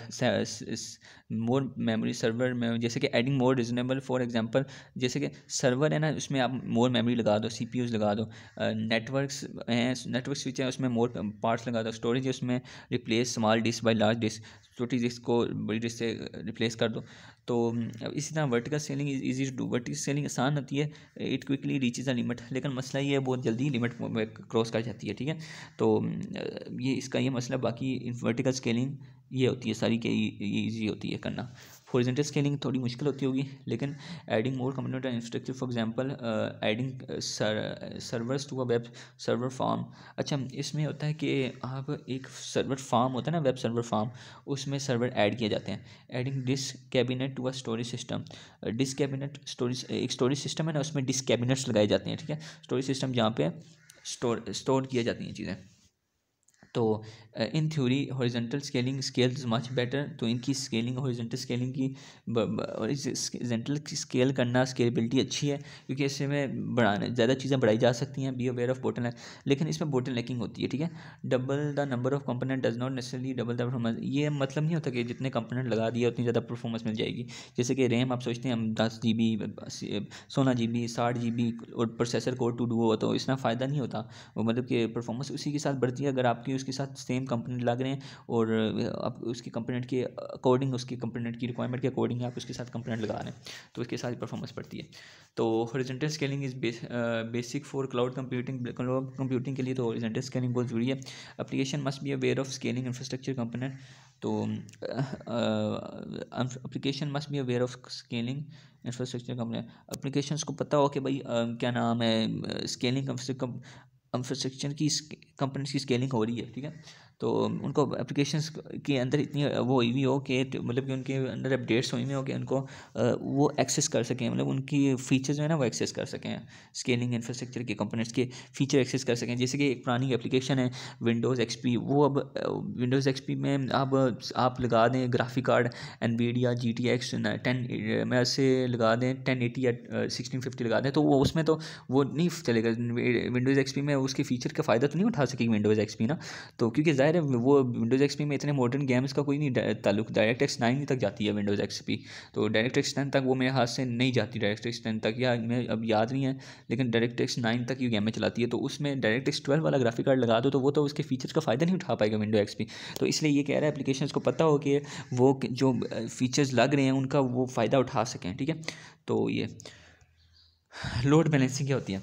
मोर मेमोरी सर्वर में, जैसे कि adding more reasonable, for example जैसे कि सर्वर है ना, उसमें आप मोर मेमोरी लगा दो, सीपीयूज लगा दो, नेटवर्क स्विच है उसमें मोर पार्ट्स लगा दो, स्टोरेज है उसमें replace small disk by large disk, छोटी डिस्क को बड़ी डिस्क से रिप्लेस कर दो। तो इसी तरह vertical scaling is easy to do, vertical scaling आसान होती है, it quickly reaches a limit, लेकिन मसला ये है बहुत जल्दी लिमिट क्रॉस कर जाती है, ठीक है। तो ये इसका ये मसला, बाकी वर्टिकल स्केलिंग ये होती है सारी, कि ये ईजी होती है करना। हॉरिजॉन्टल स्केलिंग थोड़ी मुश्किल होती होगी, लेकिन adding more component and infrastructure, for example adding servers to a web server farm. अच्छा, इसमें होता है कि आप एक सर्वर फार्म होता है ना, वेब सर्वर फार्म, उसमें सर्वर ऐड किए जाते हैं। Adding disk cabinet to a storage system, disk cabinet storage, एक स्टोरेज सिस्टम है ना, उसमें डिस्क कैबिनेट्स लगाए जाते हैं, ठीक है, स्टोरेज सिस्टम जहाँ पे स्टोर किया जाती हैं चीज़ें। तो in theory horizontal scaling scales much better, तो इनकी स्केलिंग हॉरिजॉन्टल स्केलिंग की हॉरिजॉन्टल की स्केल करना स्केलेबिलिटी अच्छी है, क्योंकि इससे में बढ़ाने ज़्यादा चीज़ें बढ़ाई जा सकती हैं। बी अवेयर ऑफ बोटल, लेकिन इसमें बोटल नेकिंग होती है, ठीक है। Double the number of component does not necessarily double the performance, ये मतलब नहीं होता कि जितने कंपोनेंट लगा दिए उतनी ज़्यादा परफॉर्मेंस मिल जाएगी। जैसे कि रैम आप सोचते हैं हम 10 GB 16 GB 60 GB और प्रोसेसर कोर 2 डुओ, तो इसमें फ़ायदा नहीं होता। वो मतलब कि परफॉर्मेंस उसी के साथ बढ़ती है अगर आपकी उसके साथ सेम कंपोनेंट लग रहे हैं और आप उसकी कंपोनेंट के अकॉर्डिंग, उसकी कंपोनेंट की रिक्वायरमेंट के अकॉर्डिंग आप उसके साथ कंपोनेंट लगा रहे हैं, तो उसके साथ परफॉर्मेंस बढ़ती है। तो horizontal scaling is basic for cloud computing के लिए तो हॉरिजॉन्टल स्केलिंग बहुत ज़रूरी है। Application must be aware of scaling infrastructure component, तो application must be aware of scaling infrastructure component, applications को पता हो कि भाई क्या नाम है स्केलिंग इंफ्रास्ट्रक्चर की कंपोनेंट्स की स्केलिंग हो रही है, ठीक है। तो उनको एप्लीकेशंस के अंदर इतनी वो हुई हुई हो कि मतलब कि उनके अंदर अपडेट्स हुई हुई हो कि उनको वो एक्सेस कर सकें, मतलब उनकी फीचर्स जो है ना वो एक्सेस कर सकें, स्केलिंग इंफ्रास्ट्रक्चर के कंपोनेंट्स के फीचर एक्सेस कर सकें। जैसे कि एक पुरानी एप्लीकेशन है विंडोज़ एक्सपी, वो अब विंडोज़ एक्सपी में अब आप लगा दें ग्राफिक कार्ड NVIDIA GTX 10 में से लगा दें 1080 या 1650 लगा दें, तो वो उसमें तो वो नहीं चलेगा। विंडोज़ एक्सपी में उसके फीचर का फ़ायदा तो नहीं उठा सकेगी विंडोज़ एक्सपी ना, तो क्योंकि ज़ाहिर है वो विंडोज़ एक्सपी में इतने मॉडर्न गेम्स का कोई नहीं ताल्लुक, डायरेक्ट 9 तक जाती है विंडोज़ एक्सपी, तो डायरेक्ट 10 तक वो मेरे हाथ से नहीं जाती, डायरेक्ट 10 तक, या मैं अब याद नहीं है, लेकिन डायरेक्ट 9 तक ये गेम में चलाती है। तो उसमें डायरेक्ट 12 वाला ग्राफिक कार्ड लगा दो तो वो तो उसके फीचर्स का फ़ायदा नहीं उठा पाएगा विंडो एक्सपी। तो इसलिए ये कह रहा है एप्लीकेशन को पता हो कि वो जो फीचर्स लग रहे हैं उनका वो फ़ायदा उठा सकें, ठीक है। तो ये लोड बैलेंसिंग क्या होती है?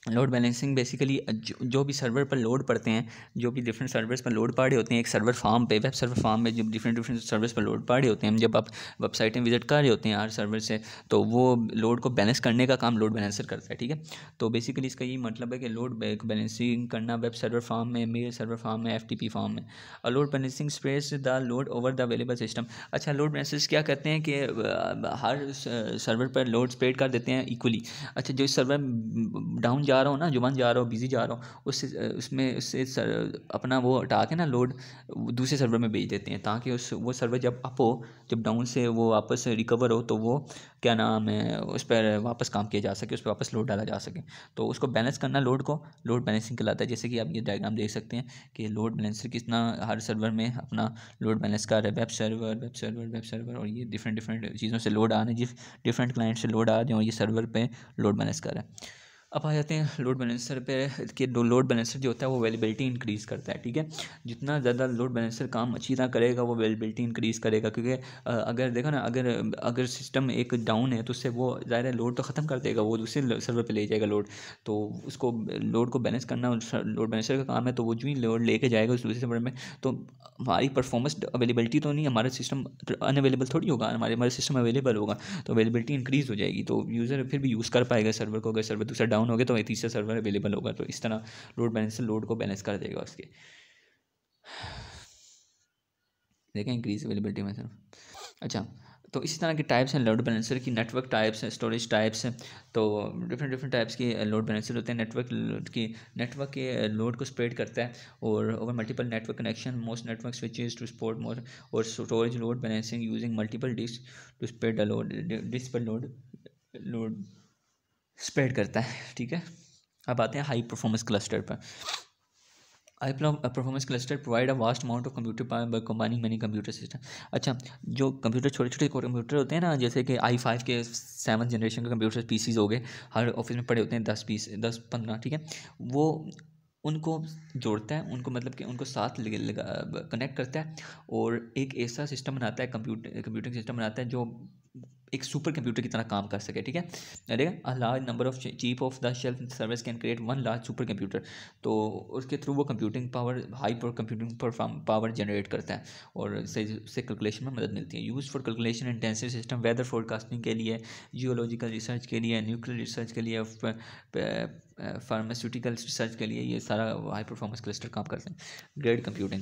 लोड बैलेंसिंग बेसिकली जो भी सर्वर पर लोड पड़ते हैं, जो भी डिफरेंट सर्वर्स पर लोड पा रहे होते हैं एक सर्वर फार्म पे, वेब सर्वर फार्म में जब डिफरेंट सर्वर्स पर लोड पा रहे होते हैं, जब आप वेबसाइटें विजिट कर रहे होते हैं हर सर्वर से, तो वो लोड को बैलेंस करने का काम लोड बैलेंसर करता है, ठीक है। तो बेसिकली इसका ये मतलब है कि लोड बैलेंसिंग करना वेब सर्वर फार्म में, मेल सर्वर फार्म में, FTP फार्म में। और load balancing spreads the load over the available system. अच्छा, लोड बैलेंसर्स क्या करते हैं कि हर सर्वर पर लोड स्प्रेड कर देते हैं इक्वली। अच्छा, जो सर्वर डाउन जा रहा हो ना, जो बंद जा रहा हो, बिजी जा रहा हो, उससे अपना वो हटा के ना लोड दूसरे सर्वर में भेज देते हैं, ताकि वो सर्वर जब अप हो, जब डाउन से वो वापस रिकवर हो, तो वो क्या नाम है उस पर वापस काम किया जा सके, उस पर वापस लोड डाला जा सके। तो उसको बैलेंस करना लोड को लोड बैलेंसिंग कहलाता है। जैसे कि आप ये डायग्राम देख सकते हैं कि लोड बैलेंसर कितना हर सर्वर में अपना लोड बैलेंस कर रहा है, वेब सर्वर और ये डिफरेंट चीज़ों से लोड आ रहे हैं, जिस डिफरेंट क्लाइंट से लोड आ रहे हैं और ये सर्वर पे लोड बैलेंस कर रहा है। अब आ जाते हैं लोड बैलेंसर पे कि लोड बैलेंसर जो होता है वो अवेलेबिलिटी इंक्रीज़ करता है, ठीक है। जितना ज़्यादा लोड बैलेंसर काम अच्छी तरह करेगा वो अवेलेबिलिटी इंक्रीज़ करेगा, क्योंकि अगर देखो ना, अगर अगर सिस्टम एक डाउन है तो उससे वो ज़्यादा लोड तो ख़त्म कर देगा, वो दूसरे सर्वर पे ले जाएगा लोड, तो उसको लोड को बैलेंस करना लोड बैलेंसर का काम है। तो वो जो ही लोड लेके जाएगा उस दूसरे सर्वर में, तो हमारी परफॉर्मेंस अवेलेबिलिटी तो नहीं, हमारा सिस्टम अनअवेलेबल थोड़ी होगा, हमारे सिस्टम अवेलेबल होगा, तो अवेलेबिलिटी इंक्रीज़ हो जाएगी, तो यूज़र फिर भी यूज़ कर पाएगा सर्वर को। अगर सर्वर दूसरा डाउन हो गया तो तीसरा सर्वर अवेलेबल होगा, तो इस तरह लोड बैलेंसर लोड को बैलेंस कर देगा उसके। देखें इंक्रीज अवेलेबिलिटी में सर। अच्छा, तो इसी तरह के टाइप्स हैं लोड बैलेंसर की, नेटवर्क टाइप्स हैं, स्टोरेज टाइप्स हैं। तो डिफरेंट टाइप्स के लोड बैलेंसर होते हैं। नेटवर्क के लोड को स्प्रेड करता है और over multiple network connection, most network switches to support more, और storage load balancing using multiple disk to spread the load, disk पर लोड स्प्रेड करता है, ठीक है। अब आते हैं हाई परफॉर्मेंस क्लस्टर पर। High performance cluster provide a vast amount of computer power by combining many computer system. अच्छा, जो कंप्यूटर छोटे छोटे कंप्यूटर होते हैं ना, जैसे कि i5 के 7th जनरेशन के कंप्यूटर पीसीज हो गए, हर ऑफिस में पड़े होते हैं 10-15, ठीक है। वो उनको जोड़ता है, उनको मतलब कि उनको साथ कनेक्ट करता है और एक ऐसा सिस्टम बनाता है, कंप्यूटिंग सिस्टम बनाता है जो एक सुपर कंप्यूटर की तरह काम कर सके, ठीक है। अरे a large number of cheap off the shelf service can create one large supercomputer, तो उसके थ्रू वो computing power, high computing power generate करता है और से कैलकुलेशन में मदद मिलती है। Use for calculation intensive system, weather forecasting के लिए, जियोलॉजिकल रिसर्च के लिए, न्यूक्लियर रिसर्च के लिए, फार्मास्यूटिकल रिसर्च के लिए, ये सारा हाई परफॉर्मेंस क्लस्टर काम करते हैं। Grid computing.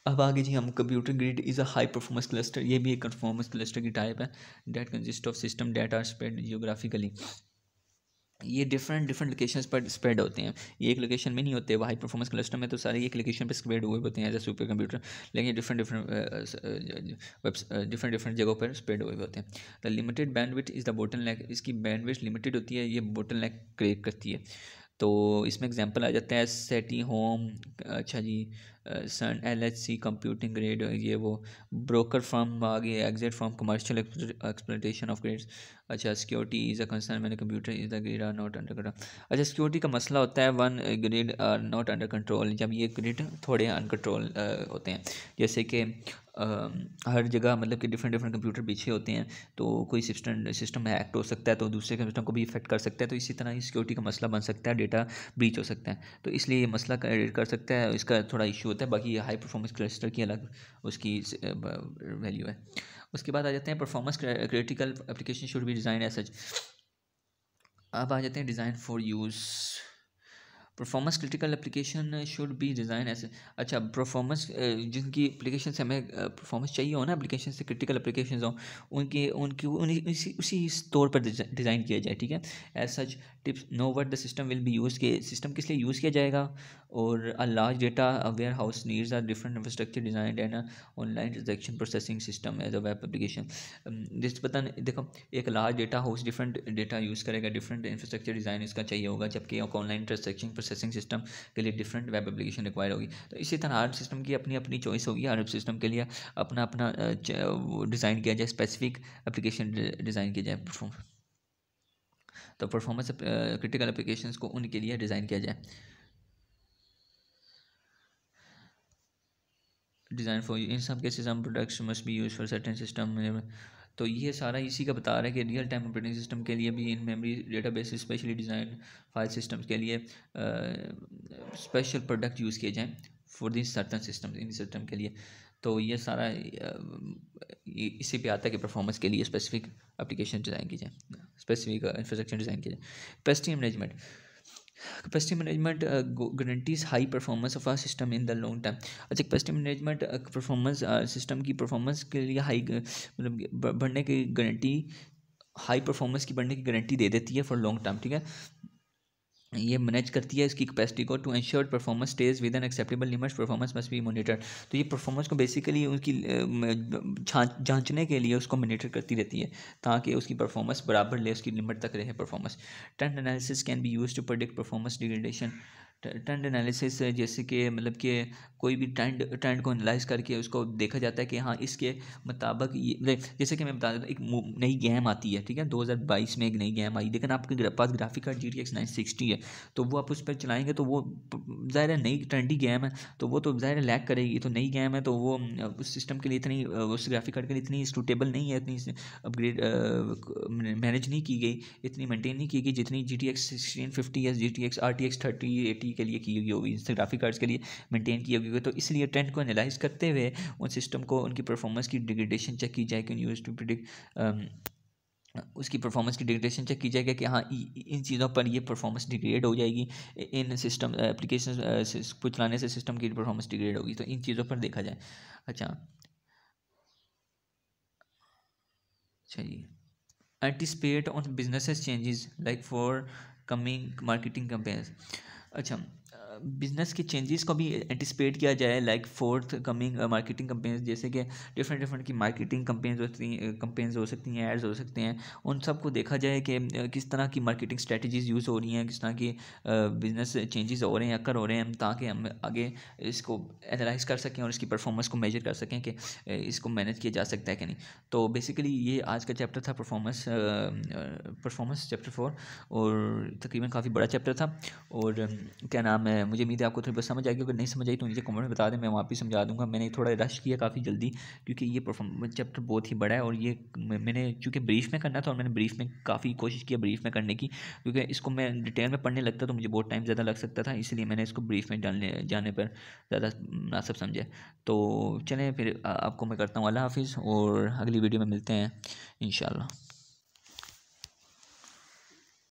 अब आगे जी हम computer grid is a high performance cluster, ये भी एक परफॉर्मेंस क्लस्टर की टाइप है। That consist of system that are spread geographically. ये डिफरेंट डिफरेंट लोकेशंस पर स्प्रेड होते हैं, ये एक लोकेशन में नहीं होते। वो हाई परफॉर्मेंस क्लस्टर में तो सारे एक लोकेशन पर स्प्रेड हुए होते हैं एज ए सुपर कंप्यूटर, लेकिन डिफरेंट डिफरेंट डिफरेंट जगहों पर स्प्रेड हुए होते हैं। The limited bandwidth is the bottleneck, इसकी बैंडविड्थ लिमिटेड होती है, ये बोटलनेक क्रिएट करती है। तो इसमें एग्जांपल आ जाता है सेटी होम, अच्छा जी, सन LHC कंप्यूटिंग ग्रेड, ये वो ब्रोकर फर्म आ गए, exit from commercial exploitation of grids. अच्छा, सिक्योरिटी इज़ अ कंसर्न मैंने computer is the grid are not under control. अच्छा, सिक्योरिटी का मसला होता है one grid are not under control, जब ये ग्रेड थोड़े अनकंट्रोल होते हैं, जैसे कि हर जगह मतलब कि डिफरेंट डिफरेंट कंप्यूटर पीछे होते हैं, तो कोई सिस्टम हैक्ट हो सकता है तो दूसरे सिस्टम को भी इफेक्ट कर सकता है, तो इसी तरह ही सिक्योरिटी का मसला बन सकता है, डेटा ब्रीच हो सकता है, तो इसलिए ये मसला कर सकता है, इसका थोड़ा इशू होता है। बाकी ये हाई परफॉर्मेंस क्लस्टर की अलग उसकी वैल्यू है। उसके बाद आ जाते हैं performance critical application should be design as such. अब आ जाते हैं design for use. Performance critical application should be design ऐसे। अच्छा, परफॉर्मेंस जिनकी एप्लीकेशन से हमें परफॉर्मेंस चाहिए हो ना, एप्लीकेशन से क्रिटिकल एप्लीकेशन हो, उनके उनकी उसी तौर पर डिज़ाइन किया जाए, ठीक है। As such tips know what the system will be use, के सिस्टम किस लिए यूज़ किया जाएगा, और a large data warehouse needs are different infrastructure design and online transaction processing system as a web application. जिस पता नहीं, देखो, एक large data house different data use करेगा, डिफरेंट इंफ्रास्ट्रक्चर डिज़ाइन इसका चाहिए होगा, जबकि ऑनलाइन ट्रांजेक्शन प्रोसेसिंग सिस्टम के लिए डिफरेंट वेब एप्लीकेशन रिक्वायर होगी। तो इसी तरह हर सिस्टम की अपनी अपनी चॉइस होगी, हर सिस्टम के लिए अपना अपना डिज़ाइन किया जाए, स्पेसिफिक एप्लीकेशन डिज़ाइन किया जाए। तो परफॉर्मेंस क्रिटिकल एप्लीकेशंस को उनके लिए डिज़ाइन किया जाए। Design for in some cases some products must be use for certain system. तो ये सारा इसी का बता रहा है कि रियल टाइम ऑपरेटिंग सिस्टम के लिए भी in memory database specially design file systems के लिए स्पेशल प्रोडक्ट यूज़ किए जाएँ for this certain system, in system के लिए। तो ये सारा इसी पे आता है कि परफॉर्मेंस के लिए स्पेसिफिक एप्लीकेशन डिज़ाइन की जाए, स्पेसिफिक इंफ्रास्ट्रक्चर डिज़ाइन किया जाए। Capacity management, capacity management guarantees high performance of a system in the long term. अच्छा, कैपेसिटी मैनेजमेंट परफॉर्मेंस सिस्टम की परफॉर्मेंस के लिए हाई मतलब बढ़ने की गारंटी, हाई परफॉर्मेंस की बढ़ने की गारंटी दे देती है फॉर लॉन्ग टर्म, ठीक है। ये मैनेज करती है इसकी कैपेसिटी को। To ensure performance stays with an acceptable limits performance must be monitored. तो ये परफॉर्मेंस को बेसिकली उसकी जांचने के लिए उसको मॉनिटर करती रहती है, ताकि उसकी परफॉर्मेंस बराबर ले, उसकी लिमिट तक रहे performance. Trend analysis can be use to predict performance degradation. Trend analysis जैसे कि मतलब कि कोई भी ट्रेंड को एनालाइज करके उसको देखा जाता है कि हाँ इसके मुताबिक ये, जैसे कि मैं बता देता हूँ, एक नई गेम आती है, ठीक है, 2022 में एक नई गेम आई, लेकिन आपके पास ग्राफिक कार्ड GTX 960 है, तो वो आप उस पर चलाएंगे तो वो ज़ाहिर है नई ट्रेंडी गेम है, तो वो तो ज़ाहिर है लैग करेगी, तो नई गेम है तो वो उस सिस्टम के लिए इतनी उस ग्राफिक कार्ड के लिए इतनी सूटेबल नहीं है, इतनी अपग्रेड मैनेज नहीं की गई, इतनी मेंटेन नहीं की गई जितनी GTX 1650 या GTX RTX 3080 के लिए की गई होगी, इससे ग्राफिक कार्ड्स के लिए मेंटेन की होगी। तो इसलिए ट्रेंड को एनालाइज करते हुए उन सिस्टम को उनकी परफॉर्मेंस की डिग्रेडेशन चेक की जाए, कैन यूज टू प्रिडिक्ट उसकी परफॉर्मेंस की डिग्रेडेशन चेक की जाएगा कि हाँ इन चीज़ों पर ये परफॉर्मेंस डिग्रेड हो जाएगी, इन सिस्टम एप्लीकेशन को चलाने से सिस्टम की परफॉर्मेंस डिग्रेड होगी, तो इन चीज़ों पर देखा जाए। अच्छा जी, anticipate on businesses changes like for coming marketing campaigns. अच्छा, बिजनेस के चेंजेस को भी एंटिसिपेट किया जाए like forthcoming marketing campaigns, जैसे कि डिफरेंट डिफरेंट की मार्केटिंग कैंपेन्स हो सकती हैं, एड्स हो सकते हैं, उन सब को देखा जाए कि किस तरह की मार्केटिंग स्ट्रेटजीज़ यूज़ हो रही हैं, किस तरह की बिजनेस चेंजेस हो रहे हैं, अकर हो रहे हैं, ताकि हम आगे इसको एनालाइज कर सकें और इसकी परफॉर्मेंस को मेजर कर सकें कि इसको मैनेज किया जा सकता है कि नहीं। तो बेसिकली ये आज का चैप्टर था परफॉर्मेंस चैप्टर 4, और तकरीबन काफ़ी बड़ा चैप्टर था। और क्या नाम है, मुझे उम्मीद है आपको थोड़ी बहुत समझ आएगी, अगर नहीं समझ आई तो नीचे कमेंट में बता दें, मैं वहाँ पे समझा दूंगा। मैंने थोड़ा रश किया काफ़ी जल्दी, क्योंकि ये परफॉर्मेंस चैप्टर बहुत ही बड़ा है, और ये मैंने चूँकि ब्रीफ में करना था, और मैंने ब्रीफ में काफ़ी कोशिश किया ब्रीफ में करने की, क्योंकि इसको मैं डिटेल में पढ़ने लगता तो मुझे बहुत टाइम ज़्यादा लग सकता था, इसलिए मैंने इसको ब्रीफ में जाने पर ज़्यादा मुनासिब समझा। तो चलें फिर आपको मैं करता हूँ अल्लाह हाफिज़, और अगली वीडियो में मिलते हैं इंशाल्लाह।